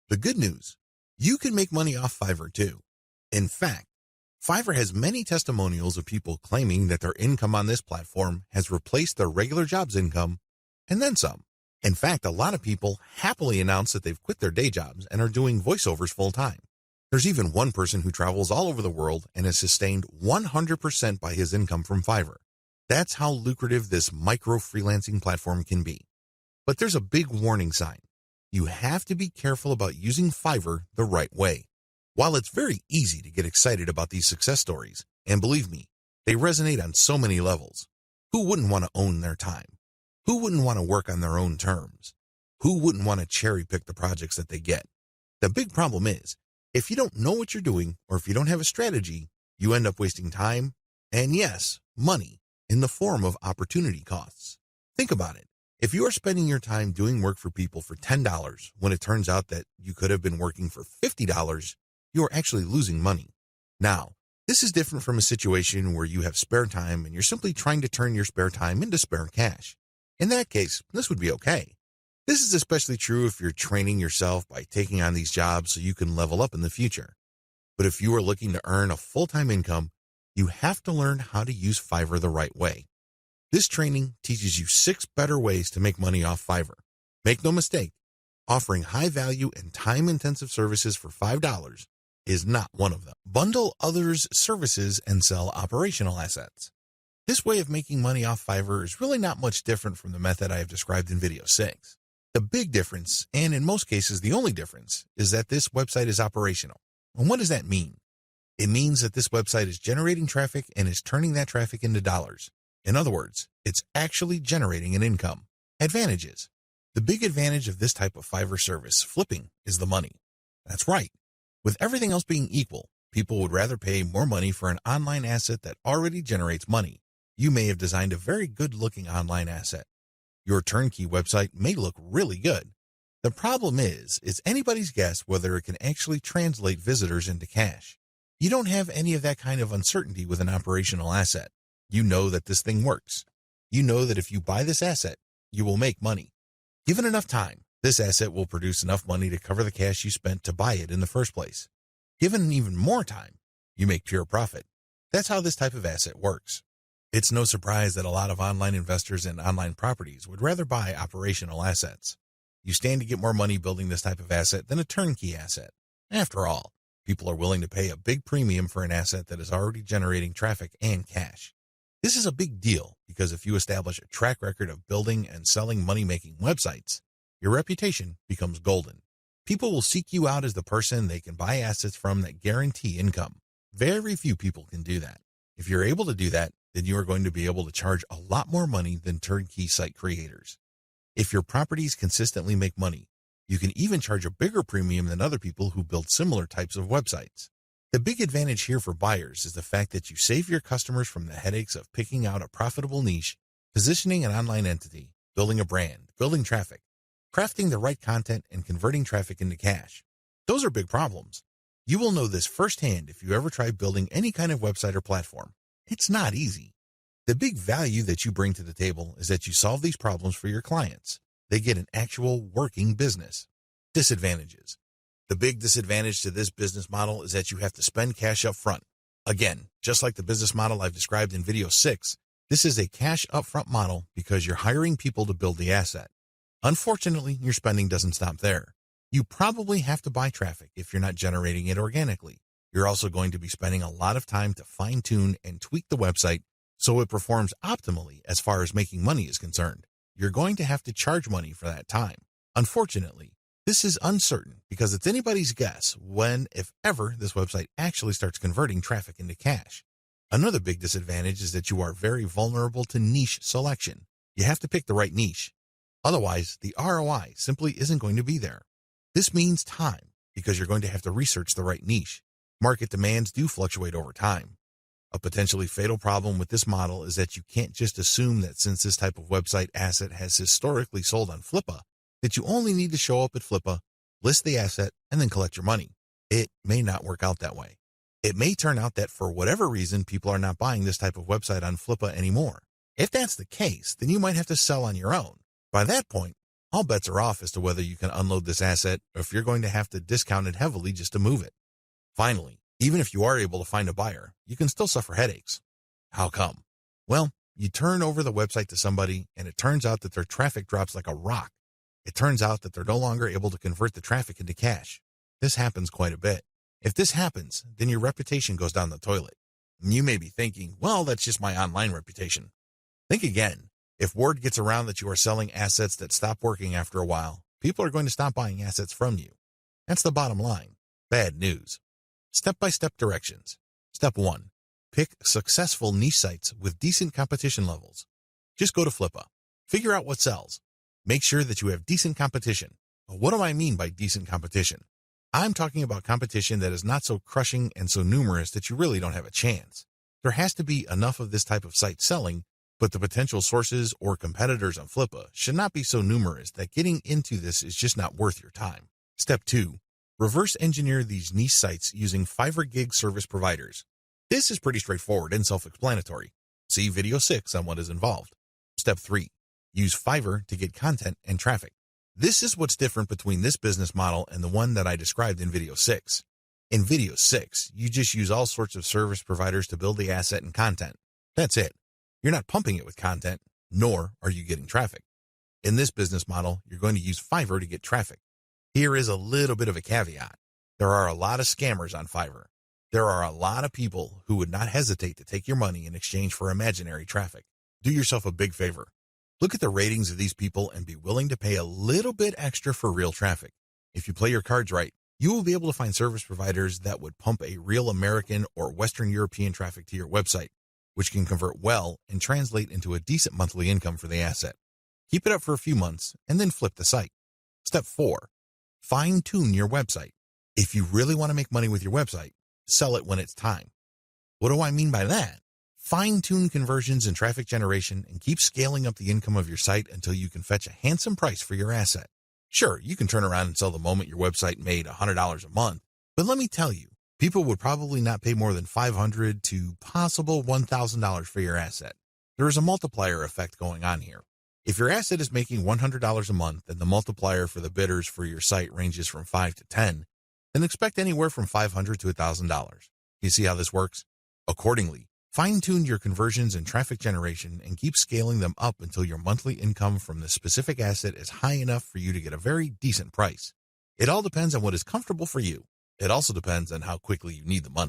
The good news, you can make money off Fiverr too. In fact, Fiverr has many testimonials of people claiming that their income on this platform has replaced their regular job's income and then some. In fact, a lot of people happily announce that they've quit their day jobs and are doing voiceovers full time. There's even one person who travels all over the world and is sustained 100% by his income from Fiverr. That's how lucrative this micro freelancing platform can be. But there's a big warning sign. You have to be careful about using Fiverr the right way. While it's very easy to get excited about these success stories, and believe me, they resonate on so many levels. Who wouldn't want to own their time? Who wouldn't want to work on their own terms? Who wouldn't want to cherry pick the projects that they get? The big problem is, if you don't know what you're doing, or if you don't have a strategy, you end up wasting time, and yes, money, in the form of opportunity costs. Think about it. If you are spending your time doing work for people for $10 when it turns out that you could have been working for $50, you are actually losing money. Now, this is different from a situation where you have spare time and you're simply trying to turn your spare time into spare cash. In that case, this would be okay. This is especially true if you're training yourself by taking on these jobs so you can level up in the future. But if you are looking to earn a full-time income, you have to learn how to use Fiverr the right way. This training teaches you 6 better ways to make money off Fiverr. Make no mistake, offering high-value and time-intensive services for $5 is not one of them. Bundle others' services and sell operational assets. This way of making money off Fiverr is really not much different from the method I have described in video 6. The big difference, and in most cases the only difference, is that this website is operational. And what does that mean? It means that this website is generating traffic and is turning that traffic into dollars. In other words, it's actually generating an income. Advantages. The big advantage of this type of Fiverr service, flipping, is the money. That's right. With everything else being equal, people would rather pay more money for an online asset that already generates money. You may have designed a very good-looking online asset. Your turnkey website may look really good. The problem is, it's anybody's guess whether it can actually translate visitors into cash. You don't have any of that kind of uncertainty with an operational asset. You know that this thing works. You know that if you buy this asset, you will make money. Given enough time, this asset will produce enough money to cover the cash you spent to buy it in the first place. Given even more time, you make pure profit. That's how this type of asset works. It's no surprise that a lot of online investors in online properties would rather buy operational assets. You stand to get more money building this type of asset than a turnkey asset. After all, people are willing to pay a big premium for an asset that is already generating traffic and cash. This is a big deal because if you establish a track record of building and selling money-making websites, your reputation becomes golden. People will seek you out as the person they can buy assets from that guarantee income. Very few people can do that. If you're able to do that, then you are going to be able to charge a lot more money than turnkey site creators. If your properties consistently make money, you can even charge a bigger premium than other people who build similar types of websites. The big advantage here for buyers is the fact that you save your customers from the headaches of picking out a profitable niche, positioning an online entity, building a brand, building traffic, crafting the right content, and converting traffic into cash. Those are big problems. You will know this firsthand if you ever try building any kind of website or platform. It's not easy. The big value that you bring to the table is that you solve these problems for your clients. They get an actual working business. Disadvantages. The big disadvantage to this business model is that you have to spend cash up front. Again, just like the business model I've described in video 6, this is a cash upfront model because you're hiring people to build the asset. Unfortunately, your spending doesn't stop there. You probably have to buy traffic if you're not generating it organically. You're also going to be spending a lot of time to fine-tune and tweak the website so it performs optimally as far as making money is concerned. You're going to have to charge money for that time. Unfortunately, this is uncertain because it's anybody's guess when, if ever, this website actually starts converting traffic into cash. Another big disadvantage is that you are very vulnerable to niche selection. You have to pick the right niche. Otherwise, the ROI simply isn't going to be there. This means time because you're going to have to research the right niche. Market demands do fluctuate over time. A potentially fatal problem with this model is that you can't just assume that since this type of website asset has historically sold on Flippa, that you only need to show up at Flippa, list the asset, and then collect your money. It may not work out that way. It may turn out that for whatever reason, people are not buying this type of website on Flippa anymore. If that's the case, then you might have to sell on your own. By that point, All bets are off as to whether you can unload this asset or if you're going to have to discount it heavily just to move it. Finally, even if you are able to find a buyer, you can still suffer headaches. How come? Well, you turn over the website to somebody and it turns out that their traffic drops like a rock. It turns out that they're no longer able to convert the traffic into cash. This happens quite a bit. If this happens, then your reputation goes down the toilet. And you may be thinking, well, that's just my online reputation. Think again. If word gets around that you are selling assets that stop working after a while, people are going to stop buying assets from you. That's the bottom line. Bad news. Step-by-step directions. Step 1. Pick successful niche sites with decent competition levels. Just go to Flippa. Figure out what sells. Make sure that you have decent competition. What do I mean by decent competition? I'm talking about competition that is not so crushing and so numerous that you really don't have a chance. There has to be enough of this type of site selling, but the potential sources or competitors on Flippa should not be so numerous that getting into this is just not worth your time. Step 2. Reverse engineer these niche sites using Fiverr gig service providers. This is pretty straightforward and self-explanatory. See video 6 on what is involved. Step 3. Use Fiverr to get content and traffic. This is what's different between this business model and the one that I described in video 6. In video 6, you just use all sorts of service providers to build the asset and content. That's it. You're not pumping it with content, nor are you getting traffic. In this business model, you're going to use Fiverr to get traffic. Here is a little bit of a caveat. There are a lot of scammers on Fiverr. There are a lot of people who would not hesitate to take your money in exchange for imaginary traffic. Do yourself a big favor. Look at the ratings of these people and be willing to pay a little bit extra for real traffic. If you play your cards right, you will be able to find service providers that would pump a real American or Western European traffic to your website, which can convert well and translate into a decent monthly income for the asset. Keep it up for a few months and then flip the site. Step 4. Fine-tune your website. If you really want to make money with your website, sell it when it's time. What do I mean by that? Fine-tune conversions and traffic generation and keep scaling up the income of your site until you can fetch a handsome price for your asset. Sure, you can turn around and sell the moment your website made $100 a month, but let me tell you, people would probably not pay more than $500 to possible $1,000 for your asset. There is a multiplier effect going on here. If your asset is making $100 a month and the multiplier for the bidders for your site ranges from 5 to 10, then expect anywhere from $500 to $1,000. You see how this works? Accordingly, fine-tune your conversions and traffic generation and keep scaling them up until your monthly income from the specific asset is high enough for you to get a very decent price. It all depends on what is comfortable for you. It also depends on how quickly you need the money.